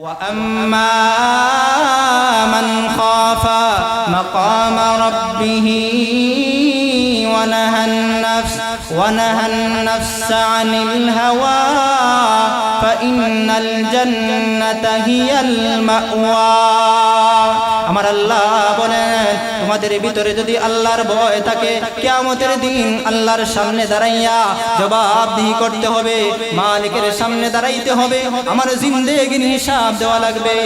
وأما من خاف مقام ربه ونهى النفس عن الهوى فإن الجنة هي المأوى আমার আল্লাহ বলেন তোমাদের ভিতরে যদি আল্লাহর ভয় থাকে কিয়ামতের দিন আল্লাহর সামনে দাঁড়াইয়া জবাবদিহি করতে হবে, মালিকের সামনে দাঁড়াইতে হবে, আমার জিন্দেগির হিসাব দেওয়া লাগবে।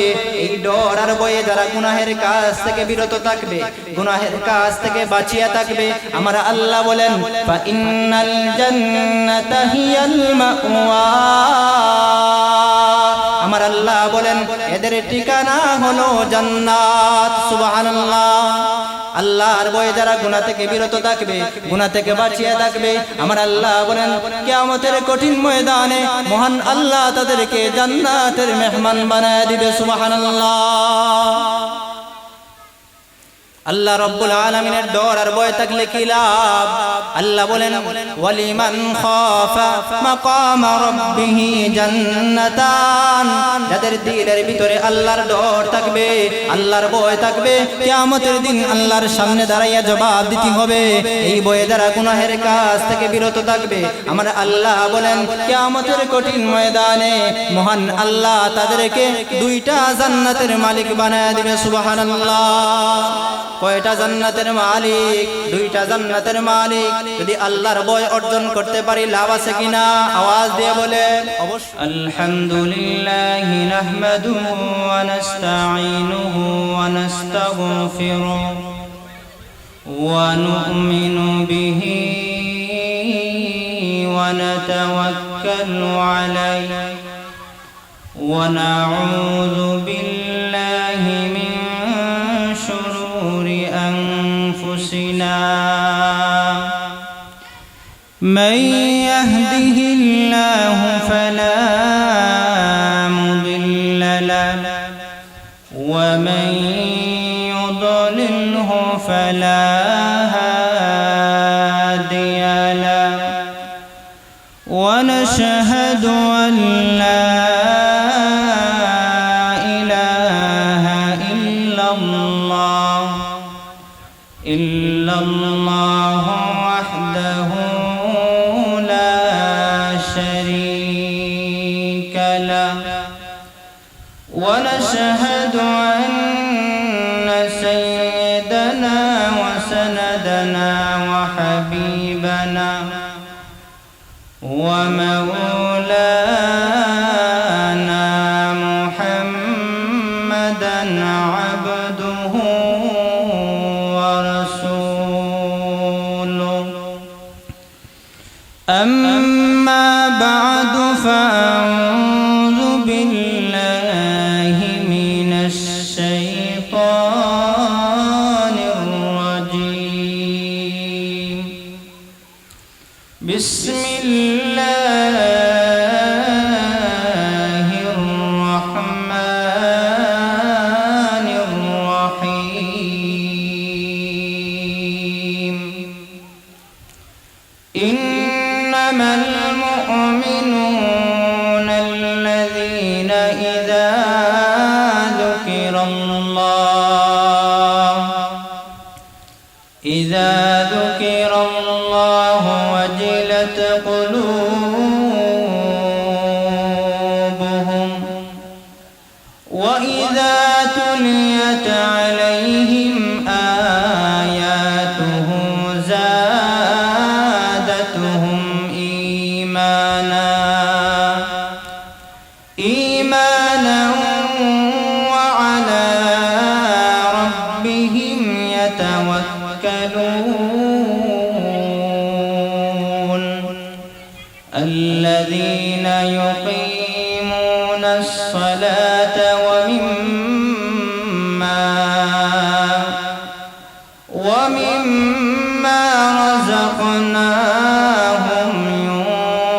এই ডর আর ভয়ে যারা গুনাহের কাজ থেকে বিরত থাকবে, গুনাহের কাজ থেকে বাঁচিয়া থাকবে, আমার আল্লাহ বলেন ফা ইন্নাল জান্নাতা হিয়াল মাওয়া, আমার আল্লাহ বলেন এদের ঠিকানা হলো জান্নাত। সুবহানাল্লাহ। আল্লাহর ভয়ে যারা গুনাহ থেকে বিরত থাকবে, গুনাহ থেকে বাঁচিয়ে থাকবে, আমার আল্লাহ বলেন কিয়ামতের কঠিন ময়দানে মহান আল্লাহ তাদেরকে জান্নাতের মেহমান বানায় দিবে। সুবহানাল্লাহ। আল্লাহ রাব্বুল আলামিনের ডর আর ভয় থাকলে কি লাভ? আল্লাহ বলেন ওয়ালিমান খাফা মাকাম রাব্বিহি জান্নাতান, যাদের দিলের ভিতরে আল্লাহর ডর থাকবে, আল্লাহর ভয় থাকবে, কিয়ামতের দিন আল্লাহর সামনে দাঁড়াইয়া জবাব দিতে হবে, এই ভয়ে যারা গুনাহের কাজ থেকে বিরত থাকবে, আমার আল্লাহ বলেন কিয়ামতের কঠিন ময়দানে মহান আল্লাহ তাদেরকে দুইটা জান্নাতের মালিক বানায় দিবে। সুবহানাল্লাহ। কয়টা জান্নাতের মালিক? দুইটা জান্নাতের মালিক। যদি আল্লাহর ভয় অর্জন করতে পারি লাভ আছে কিনা আওয়াজ দিয়ে বলেন। অবশ্যই। আলহামদুলিল্লাহি নাহমাদুহু ওয়া নাস্তাঈনুহু ওয়া নাস্তাগফিরুহু ওয়া নু'মিনু বিহি ওয়া নাতাওয়াক্কালু আলাইহি ওয়া নাউযু বিল্লাহি মিন من يهده الله فلا مضل له ومن يضلله فلا هادي له ونشهد أن لا إله إلا الله وحده لا شريك له ونشهد أن سيدنا وسندنا وحبيبنا ومولانا محمدا عبده أما بعد فأعوذ بالله من الشيطان الرجيم. بسم الله الرحمن الرحيم. إنما المؤمنون الذين إذا ذكر الله وجلت قلوبهم وإذا تليت عليهم آياته زادتهم إيمانا وعلى ربهم يتوكلون. الذين يقيمون الصلاة ومما رزقناهم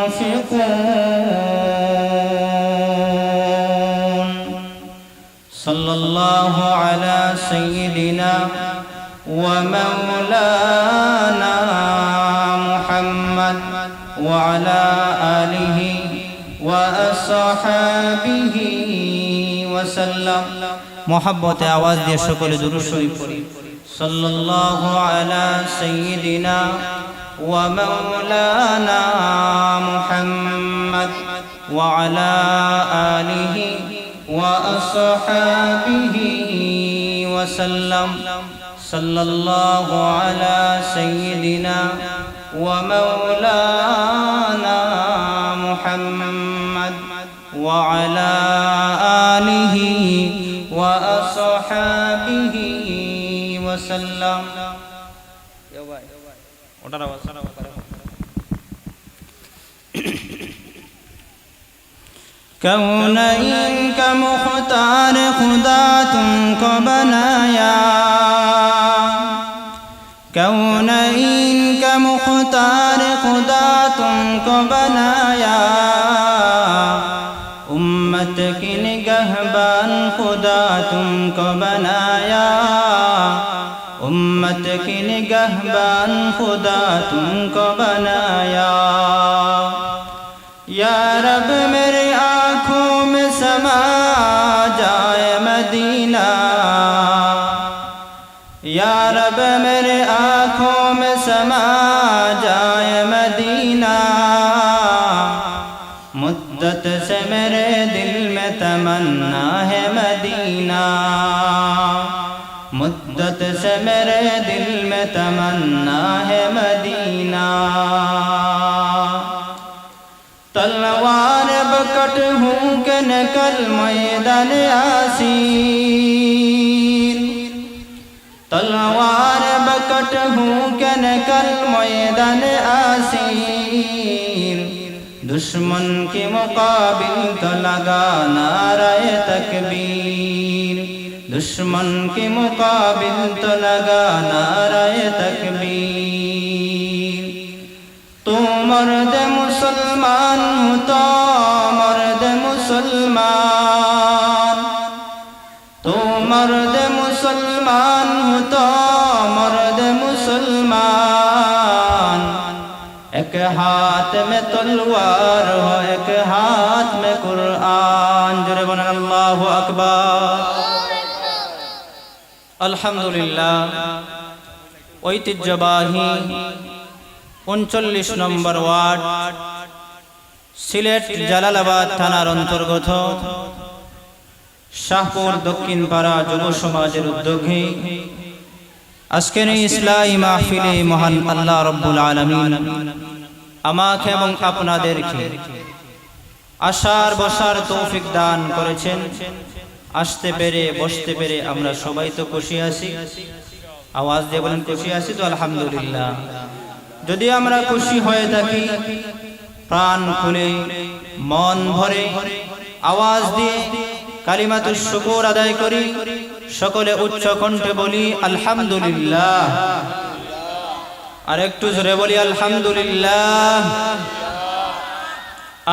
ينفقون. صلى الله على سيدنا ومولانا محمد وعلى آله وأصحابه ওয়াসাল্লাম। মোহাব্বতে আওয়াজ দিয়ে সকলে দুরূদ শরীফ পড়ি। সাল্লাল্লাহু আলা সাইয়্যিদিনা ওয়া মাওলানা মুহাম্মদ ওয়া আলা আলিহি ওয়া আসহাবিহি ওয়াসাল্লাম। সাল্লাল্লাহু আলা সাইয়্যিদিনা ওয়া মাওলানা মুহাম্মদ ওয়া আলা আলিহি ওয়া আসহাবিহি ওয়াসাল্লাম। ওটার আওয়াজ कौनैन का मुख्तार खुदा तुमको बनाया, कौनैन का मुख्तार खुदा तुमको बनाया, उम्मत की निगहबान खुदा तुमको बनाया, उम्मत की निगहबान खुदा तुमको बनाया। या रब मेरे आँखों में समा जाए मदीना, या रब मेरे आँखों में समा जाए मदीना, मुद्दत से मेरे दिल में तमन्ना है मदीना, मुद्दत से मेरे दिल में तमन्ना है मदीना। तलवार बकट हूँ के निकल मैदान आसीर, तलवार बकट हूँ के निकल मैदान आसीर, दुश्मन के मुकाबिल तो लगा नारे तकबीर, दुश्मन के मुकाबिल तो लगा नारे तकबीर। तू मर्द मुसलमान हूँ तो मर्द मुसलमान, तू मर्द मुसलमान हूँ तो मर्द मुसलमान, एक हाथ में तलवार हो एक हाथ में कुरान। जुरे बोलें अल्लाहु अकबर। अल्हम्दुलिल्लाह। ঐতিহ্যবাহী 39 নম্বর ওয়ার্ড সিলেট জালালাবাদ থানার অন্তর্গত শাহপুর দক্ষিণ পাড়া যুব সমাজের উদ্যোগে আজকের এই ইসলামী মাহফিলে মহান আল্লাহ রাব্বুল আলামিন আমাকে এবং আপনাদেরকে আসার বসার তৌফিক দান করেছেন। আসতে পেরে বসতে পেরে আমরা সবাই তো খুশি আছি। আওয়াজ দিয়ে বলেন খুশি আছি তো আলহামদুলিল্লাহ। যদি আমরা খুশি হয়ে থাকি প্রাণ খুলে মন ভরে আওয়াজ দিয়ে কালিমাতুশ শুকর আদায় করি, সকলে উচ্চ কণ্ঠে বলি আলহামদুলিল্লাহ। আর একটু জোরে বলি আলহামদুলিল্লাহ।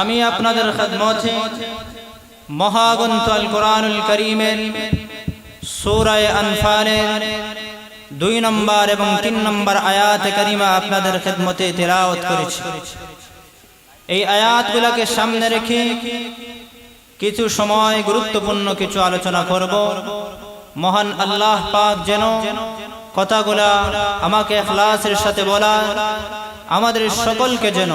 আমি আপনাদের খিদমতে মহাগ্রন্থ আল কোরআনুল কারীমের সূরা আনফালের 2 নম্বর এবং 3 নম্বর আয়াতে কারিমা আপনাদের খিদমতে তেলাওয়াত করেছি। এই আয়াতগুলোকে সামনে রেখে কিছু সময় গুরুত্বপূর্ণ কিছু আলোচনা করব। মহান আল্লাহ পাক যেন কথাগুলা আমাকে ইখলাসের সাথে বলা, আমাদের সকলকে যেন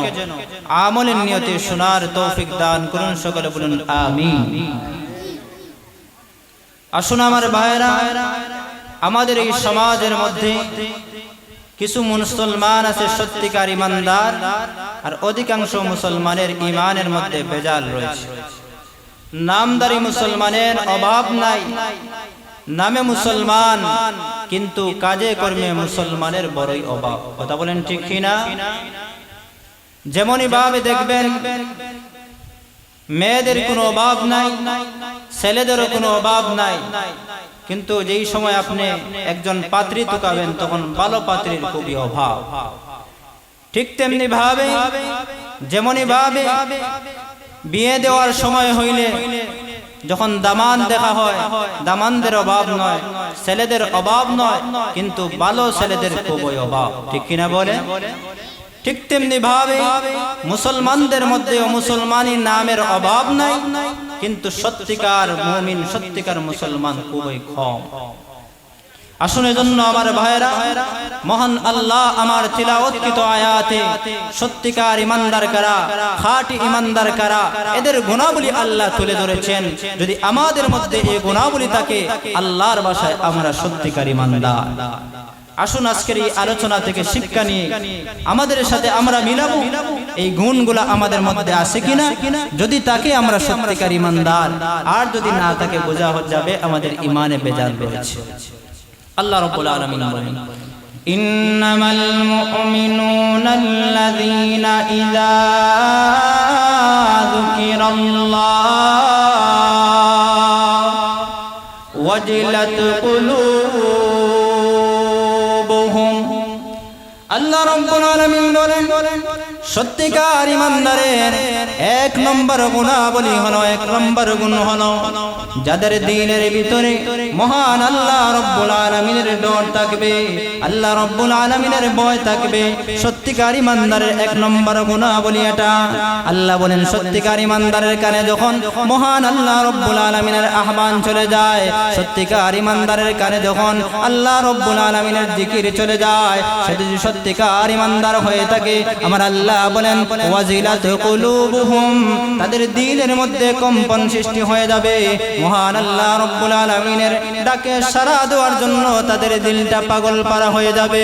আমলের নিয়তে শোনার তৌফিক দান করুন। সকলে বলুন আমিন। আসুন আমার ভাইরা, আমাদের এই সমাজের মধ্যে কিছু মুসলমান আছে সত্যিকার ইমানদার, আর অধিকাংশ মুসলমানের ইমানের মধ্যে ভেজাল রয়েছে। নামদারি মুসলমানের অভাব নাই, নামে মুসলমান কিন্তু কাজে কর্মে মুসলমানের বড়ই অভাব। কথা বলেন ঠিক কিনা? যেমনই ভাবে দেখবেন মেয়েদের কোনো অভাব নাই, ছেলেদেরও কোনো অভাব নাই, কিন্তু যেই সময় আপনি একজন পাত্রী তুকাবেন তখন ভালো পাত্রীর খুবই অভাব। ঠিক তেমনি ভাবে যেমনই ভাবে বিয়ে দেওয়ার সময় হইলে যখন দামান দেখা হয়, দামানদের অভাব নয়, ছেলেদের অভাব নয়, কিন্তু ভালো ছেলেদের খুবই অভাব। ঠিক কিনা বলে? ঠিক তেমনি ভাবে মুসলমানদের মধ্যে ও মুসলমানি নামের অভাব নাই, কিন্তু সত্যিকার মুমিন সত্যিকার মুসলমান খুবই কম। আসুন এজন্য আমার ভাইরা, মহান আল্লাহ আমার তিলাওয়াতকৃত আয়াতে সত্যিকার ইমানদার কারা, খাঁটি ইমানদার কারা, এদের গুণাবলী আল্লাহ তুলে ধরেছেন। যদি আমাদের মধ্যে এই গুণাবলী থাকে, আল্লাহর ভাষায় আমরা সত্যিকার ইমানদার। আসুন আজকের এই আলোচনা থেকে শিক্ষা নিয়ে আমাদের সাথে আমরা মিলাবো এই গুণগুলা আমাদের মধ্যে আছে কিনা। যদি তাকে আমরা সত্যিকার ইমানদার, আর যদি না তাকে বোঝা যাবে আমাদের ইমানে বেজাল রয়েছে। আল্লাহ রাব্বুল আলামিন বলেন, ইন্নামাল মুমিনুনা আল্লাযীনা ইযা যুকিরাল্লাহু ওয়াজিলাত কুলুবুহুম। আল্লাহ রাব্বুল আলামিন বলেন, সত্যিকার ইমানদারের এক নম্বর গুণাবলী হলো, এক নম্বর গুণ হলো যাদের দিলের ভিতরে মহান আল্লাহ রাব্বুল আলামিনের ডর থাকবে, আল্লাহ রাব্বুল আলামিনের ভয় থাকবে। সত্যিকার ইমানদারের এক নম্বর গুণাবলী এটা। আল্লাহ বলেন, সত্যিকার ইমানদারের কানে যখন মহান আল্লাহ রাব্বুল আলামিনের আহ্বান চলে যায়, সত্যিকার ইমানদারের কানে যখন আল্লাহ রাব্বুল আলামিনের জিকির চলে যায়, সে যদি সত্যিকার ইমানদার হয়ে থাকে, আমার আল্লাহ বলেন ওয়াজিলাত কুলুবুহুম, তাদের দিলের মধ্যে কম্পন সৃষ্টি হয়ে যাবে। মহান আল্লাহ রাব্বুল আলামিনের ডাকে সাড়া দেওয়ার জন্য তাদের দিলটা পাগল পারা হয়ে যাবে।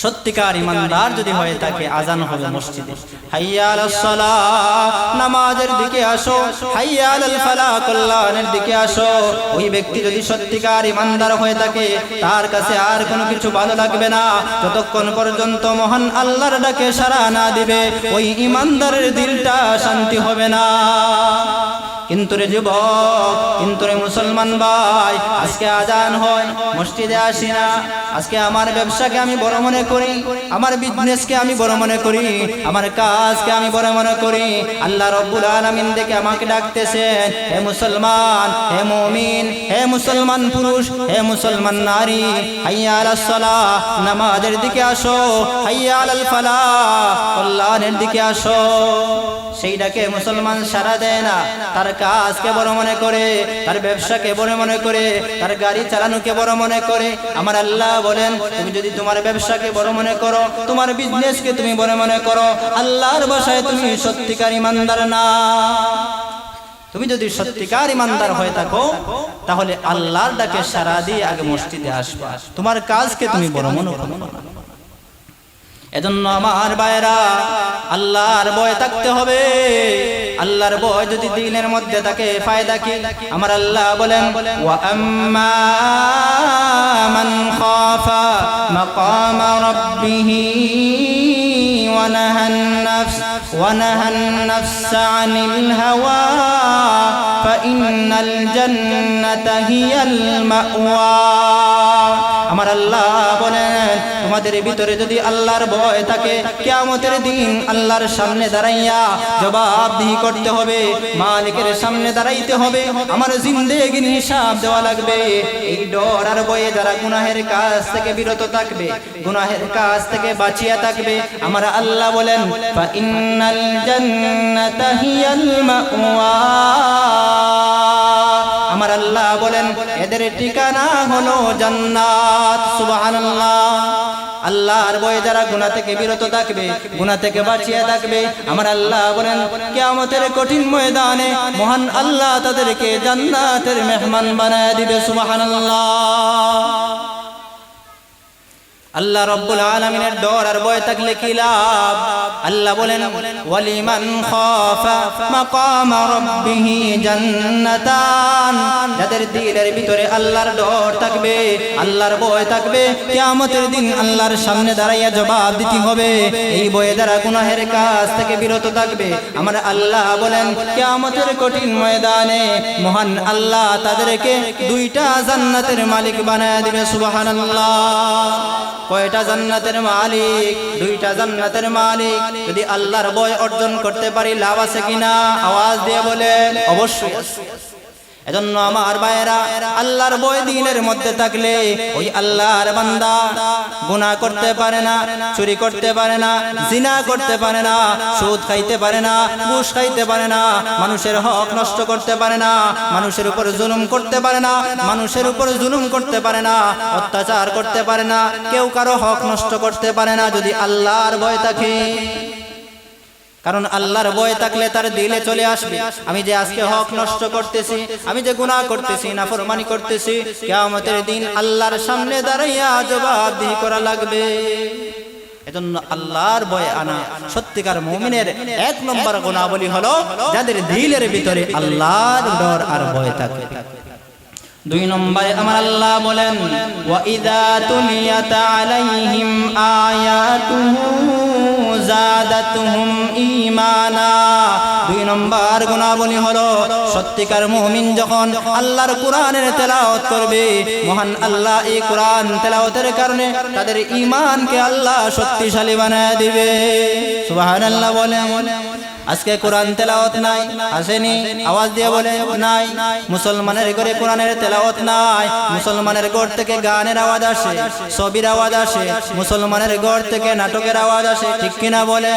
সত্যিকার ইমানদার যদি হয়ে থাকে, আজান হবে মসজিদে, হাইয়া আলাস সালাহ, নামাজের দিকে আসো, হাইয়া আলাল ফালাহ, কল্যাণের দিকে আসো। ওই ব্যক্তি যদি সত্যিকার ইমানদার হয়ে থাকে, তার কাছে আর কোনো কিছু ভালো লাগবে না যতক্ষণ পর্যন্ত মহান আল্লাহর ডাকে সাড়া না দিবে, ওই ইমানদারের দিলটা শান্তি হবে না। কিন্তু রে যুবক, কিন্তু রে মুসলমান ভাই, আজকে আজান হয়, মসজিদে আসি না। আজকে আমার ব্যবসাকে আমি বড় মনে করি, আমার বিজনেসকে আমি বড় মনে করি, আমার কাজকে আমি বড় মনে করি। আল্লাহ রাব্বুল আলামিন দেখে আমাকে ডাকতেছেন, হে মুসলমান, হে মুমিন, হে মুসলমান পুরুষ, হে মুসলমান নারী, হাইয়া আলাস সালাহ, নামাজের দিকে আসো, হাইয়া আলাল ফালাহ, কল্যাণের দিকে আসো। সেই ডাকে মুসলমান সাড়া দেয় না, তার কাজকে বড় মনে করে, তার ব্যবসাকে বড় মনে করে, তার গাড়ি চালানোকে বড় মনে করে। আমার আল্লাহ বলেন, তুমি যদি তোমার ব্যবসাকে বড় মনে করো, তোমার বিজনেসকে তুমি বড় মনে করো, আল্লাহর ভাষায় তুমি সত্যিকার ইমানদার না। তুমি যদি সত্যিকার ইমানদার হয়ে থাকো, তাহলে আল্লাহর ডাকে সাড়া দিয়ে আগে মসজিদে আসবা, তোমার কাজকে তুমি বড় মনে করো না। এজন্য আমার ভাইরা, আল্লাহর ভয় থাকতে হবে। আল্লাহর ভয় যদি দিলের মধ্যে থাকে, ফায়দা কি? আমার আল্লাহ বলেন, ওয়া আম্মা মান খাফা মাকামা রাব্বিহি ওয়া নাহান নাফসা আনিল হাওয়া ফাইন্নাল জান্নাতা হিয়াল মাওয়া। আমার আল্লাহ বলেন, তোমাদের ভিতরে যদি আল্লাহর ভয় থাকে, কিয়ামতের দিন আল্লাহর সামনে দাঁড়াইয়া জবাবদিহি করতে হবে, মালিকের সামনে দাঁড়াইতে হবে, আমার জিন্দেগির হিসাব দেওয়া লাগবে। এই ডর আর ভয়ে যারা গুনাহের কাজ থেকে বিরত থাকবে, গুনাহের কাজ থেকে বাঁচিয়া থাকবে, আমার আল্লাহ বলেন, ফাইন্নাল জান্নাতা হিয়াল মাওয়া। আমার আল্লাহ বলেন, এদের ঠিকানা হলো জান্নাত। সুবহানাল্লাহ। আল্লাহর ভয়ে যারা গুনাহ থেকে বিরত থাকবে, গুনাহ থেকে বাঁচিয়ে থাকবে, আমার আল্লাহ বলেন, কিয়ামতের কঠিন ময়দানে মহান আল্লাহ তাদেরকে জান্নাতের মেহমান বানায় দিবে। সুবহানাল্লাহ। আল্লাহ রাব্বুল আলামিনের ডর আর ভয় থাকলে কি লাভ? আল্লাহ বলেন, ওয়ালিমান খাফা মাকামা রাব্বিহি জান্নাতান, যাদের দিলের ভিতরে আল্লাহর ডর থাকবে, আল্লাহর ভয় থাকবে, কিয়ামতের দিন আল্লাহর সামনে দাঁড়াইয়া জবাব দিতে হবে। এই ভয়ে যারা গুনাহের কাজ থেকে বিরত থাকবে, আমার আল্লাহ বলেন, কিয়ামতের কঠিন ময়দানে মহান আল্লাহ তাদেরকে দুইটা জান্নাতের মালিক বানায় দিবে। সুবহানাল্লাহ। কয়টা জান্নাতের মালিক? দুইটা জান্নাতের মালিক। যদি আল্লাহর ভয় অর্জন করতে পারি, লাভ আছে কিনা? আওয়াজ দিয়ে বলেন, অবশ্যই। এজন্য আমার ভাইয়েরা, আল্লাহর ভয় দিলের মধ্যে থাকলে ওই আল্লাহর বান্দা গুনাহ করতে পারে না, চুরি করতে পারে না, জিনা করতে পারে না, সুদ খাইতে পারে না, ঘুষ খাইতে পারে না, মানুষের হক নষ্ট করতে পারে না, মানুষের উপর জুলুম করতে পারে না, মানুষের উপর জুলুম করতে পারে না, অত্যাচার করতে পারে না, কেউ কারো হক নষ্ট করতে পারে না যদি আল্লাহর ভয় থাকে। কারণ আল্লাহর ভয় থাকলে তার দিলে চলে আসবে, আমি যে আজকে হক নষ্ট করতেছি, আমি যে গুনাহ করতেছি, নাফরমানি করতেছি, কিয়ামতের দিন আল্লাহর সামনে দাঁড়াইয়া জবাবদিহি করা লাগবে। এজন্য আল্লাহর ভয় আনা সত্যিকার মুমিনের এক নম্বর গুণাবলী হলো যাদের দিলের ভিতরে আল্লাহর ডর আর ভয় থাকে। দুই নম্বরে আমার আল্লাহ বলেন, ওয়া ইযা তুলিয়াত আলাইহিম আয়াতুহু যাদাতুহুম ঈমানা। দুই নম্বর গুণাবলী হলো সত্যিকার মুমিন যখন আল্লাহর কোরআনের তেলাওয়াত করবে, মহান আল্লাহ এই কোরআন তেলাওয়াতের কারণে তাদের ঈমানকে আল্লাহ শক্তিশালী বানায় দিবে। সুবহানাল্লাহ বলেন। আজকে কোরআন তেলাওয়াত নাই, আসেনি? আওয়াজ দিয়ে বলে নাই। মুসলমানের ঘরে কোরআনের তেলাওয়াত নাই, মুসলমানের ঘর থেকে গানের আওয়াজ আসে, ছবির আওয়াজ আসে, মুসলমানের ঘর থেকে নাটকের আওয়াজ আসে, ঠিক কিনা বলে?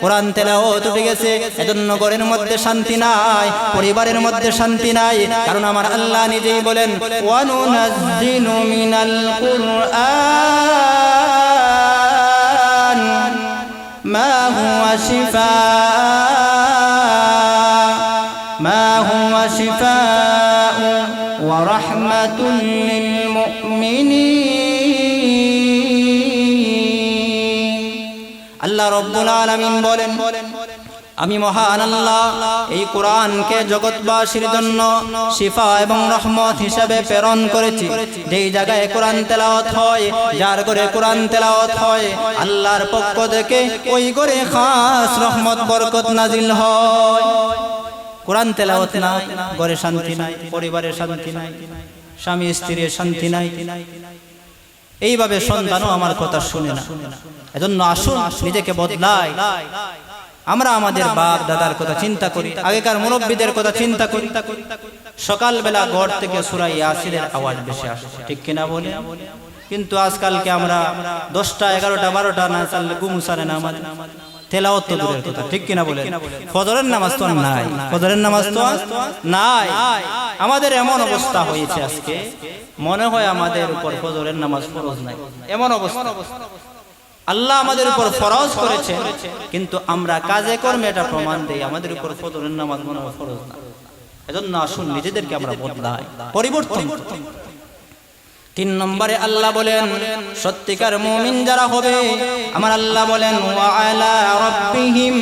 কোরআন তেলাওয়াত উঠে গেছে, এজন্য ঘরের মধ্যে শান্তি নাই, পরিবারের মধ্যে শান্তি নাই। কারণ আমার আল্লাহ নিজেই বলেন, ওয়া নুনাজ্জিলু মিনাল কুরআন মা হুয়া শিফাء ওয়া রাহমাতুল লিল মুমিনিন। আল্লাহ রাব্বুল আলামিন বলেন, আমি মহান আল্লাহ এই কোরআনকে জগৎবাসীর জন্য শিফা এবং রহমত হিসেবে প্রেরণ করেছি। যেই জায়গায় কোরআন তেলাওয়াত হয়, যার ঘরে কোরআন তেলাওয়াত হয়, আল্লাহর পক্ষ থেকে ওই ঘরে খাস রহমত বরকত নাজিল হয়। কোরআন তেলাওয়াত নাই, ঘরে শান্তি নাই, পরিবারে শান্তি নাই, স্বামী স্ত্রীর শান্তি নাই, এইভাবে সন্তানও আমার কথা শুনে না। এজন্য আসুন নিজেকে বদলাই। আমরা আমাদের বাপ দাদার কথা চিন্তা করি, আগেকার মুরব্বীদের কথা চিন্তা করি। সকালবেলা ঘর থেকে সূরা ইয়াসিনের আওয়াজ বেশি আসে, ঠিক কিনা বলে? কিন্তু আজকালকে আমরা 10টা 11টা 12টা না চাললে ঘুম ছাড়ে না আমাদের। তেলাওয়াত তো দূরের কথা, ঠিক কিনা বলে? ফজরের নামাজ তো নাই, ফজরের নামাজ তো নাই। আমাদের এমন অবস্থা হয়েছে আজকে, মনে হয় আমাদের উপর ফজরের নামাজ ফরজ নাই, এমন অবস্থা। আল্লাহ আমাদের উপর ফরজ করেছে, কিন্তু আমরা কাজে কর্মে এটা প্রমাণ দেই আমাদের উপর ফজরের নামাজ মনে হয় ফরজ না। এজন্য আসুন নিজেদেরকে আমরা বদলাই, পরিবর্তন। 3 নম্বরে আল্লাহ বলেন সত্যিকার মুমিন যারা হবে, আমার আল্লাহ বলেন ওয়া আলা রাব্বিহিম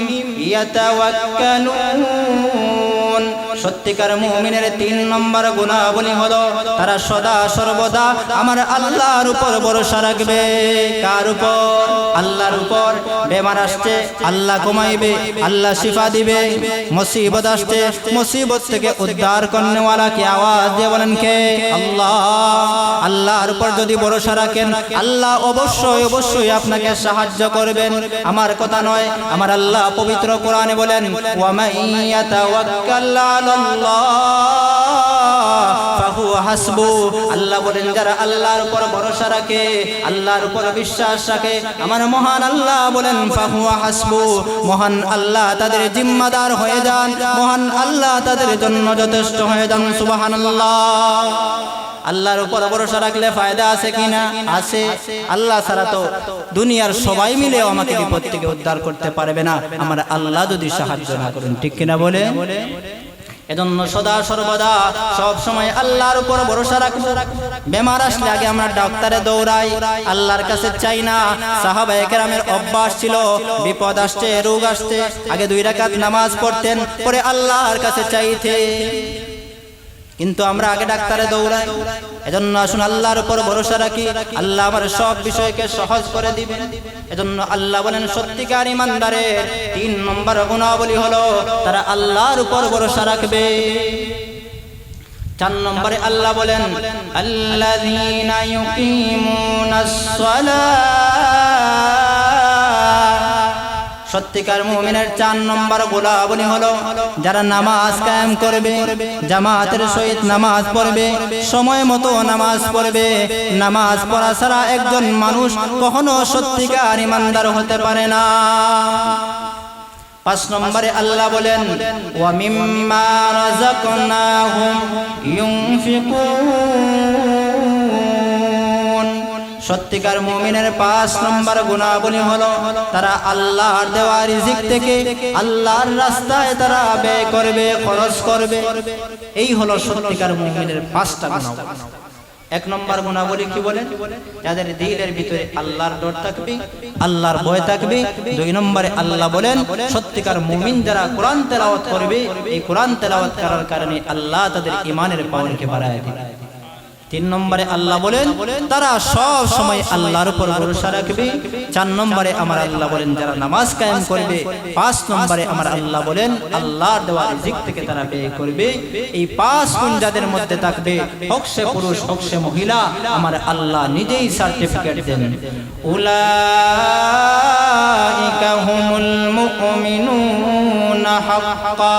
ইয়াতাওয়াক্কালুন। সত্যিকার মুমিনের 3 নম্বর গুণাবলী হলো তারা সদা সর্বদা আমার আল্লাহর উপর ভরসা রাখবে। কার উপর? আল্লাহর উপর। বেমার আসছে আল্লাহ কমাইবে, আল্লাহ শিফা দিবে। মুসিবত আসছে, মুসিবত থেকে উদ্ধার করনেওয়ালা কি? আওয়াজ দিয়ে বলেন কে? আল্লাহ। আল্লাহর উপর যদি ভরসা রাখেন, আল্লাহ অবশ্যই অবশ্যই আপনাকে সাহায্য করবেন। আমার কথা নয়, আমার আল্লাহ পবিত্র কোরআনে বলেন ওয়া মাইয়াতাওয়াক্কাল আলাল্লাহ ফাহুয়া হাসবু। আল্লাহ বলেন যারা আল্লাহর উপর ভরসা রাখে, আল্লাহর উপর বিশ্বাস রাখে, আমার মহান আল্লাহ বলেন ফাহুয়া হাসবু, মহান আল্লাহ তাদের জিম্মাদার হয়ে যান, মহান আল্লাহ তাদের জন্য যথেষ্ট হয়ে যান। সুবহানাল্লাহ। আল্লাহর উপর ভরসা রাখলে ফায়দা আছে কিনা? আছে। আল্লাহ ছাড়া তো দুনিয়ার সবাই মিলেও আমাকে বিপদ থেকে উদ্ধার করতে পারবে না, আমার আল্লাহ যদি সাহায্য না করেন, ঠিক কিনা বলে? এজন্য সদা সর্বদা সব সময় আল্লাহর উপর ভরসা রাখবো। বেমার আসলে আগে আমরা ডাক্তারে দৌড়াই, আল্লাহর কাছে চাই না। সাহাবায়ে কেরামের অভ্যাস ছিল, বিপদ আসছে, রোগ আসছে, আগে 2 রাকাত নামাজ পড়তেন, পরে আল্লাহর কাছে চাইতে। কিন্তু আমরা আগে ডাক্তারে দৌড়াই। এজন্য আসুন আল্লাহর উপর ভরসা রাখি, আল্লাহ আমার সব বিষয়কে সহজ করে দিবেন। এজন্য আল্লাহ বলেন সত্যিকার ঈমানদারের 3 নম্বর গুণাবলী হলো তারা আল্লাহর উপর ভরসা রাখবে। 4 নম্বরে আল্লাহ বলেন আল্লাযীনা ইউকিমুনাস সালাহ। সত্যিকার মুমিনের 4 নম্বর গুণাবলী হলো যারা নামাজ কায়েম করবে, জামাতের সহিত নামাজ পড়বে, সময় মতো নামাজ পড়বে। নামাজ পড়া ছাড়া একজন মানুষ কখনো সত্যিকার ঈমানদার হতে পারে না। 5 নম্বরে আল্লাহ বলেন ওয়া মিম্মা রাযাকনাহুম ইউনফিকুন। সত্যিকার মুমিনের 5 নম্বর গুণাবলী হলো তারা আল্লাহর দেওয়া রিজিক থেকে আল্লাহর রাস্তায় তারা ব্যয় করবে, খরচ করবে। এই হলো সত্যিকার মুমিনের 5টা গুণাবলী। 1 নম্বর গুণাবলী কি বলেন? যাদের দিলের ভিতরে আল্লাহর ডর থাকবে, আল্লাহর ভয় থাকবে। 2 নম্বরে আল্লাহ বলেন সত্যিকার মুমিন যারা কোরআন তেলাওয়াত করবে, এই কোরআন তেলাওয়াত করার কারণে আল্লাহ তাদের ঈমানের পাওয়ারকে বাড়ায় দিবে। 3 নম্বরে আল্লাহ বলেন তারা সব সময় আল্লাহর উপর ভরসা রাখবে। 4 নম্বরে আমার আল্লাহ বলেন যারা নামাজ কায়েম করবে। 5 নম্বরে আমার আল্লাহ বলেন আল্লাহর দেওয়া রিজিক থেকে তারা ব্যয় করবে। এই 5 গুণ যাদের মধ্যে থাকবে, হোক সে পুরুষ হোক সে মহিলা, আমার আল্লাহ নিজেই সার্টিফিকেট দেন উলাইকা হুমুল মুমিনুনা হাক্কা।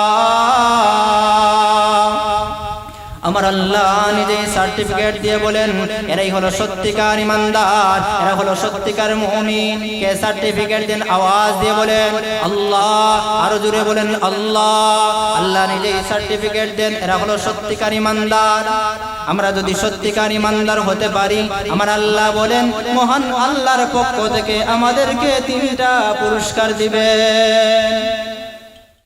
আমার আল্লাহ নিজেই সার্টিফিকেট দিয়ে বলেন এরাই হলো সত্যিকার ঈমানদার, এরা হলো সত্যিকার মুমিন। কে সার্টিফিকেট দেন? আওয়াজ দিয়ে বলেন আল্লাহ। আরো জোরে বলেন আল্লাহ। আল্লাহ নিজেই সার্টিফিকেট দেন এরা হলো সত্যিকার ঈমানদার। আমরা যদি সত্যিকার ঈমানদার হতে পারি, আমার আল্লাহ বলেন মহান আল্লাহর পক্ষ থেকে আমাদেরকে 3টা পুরস্কার দিবেন।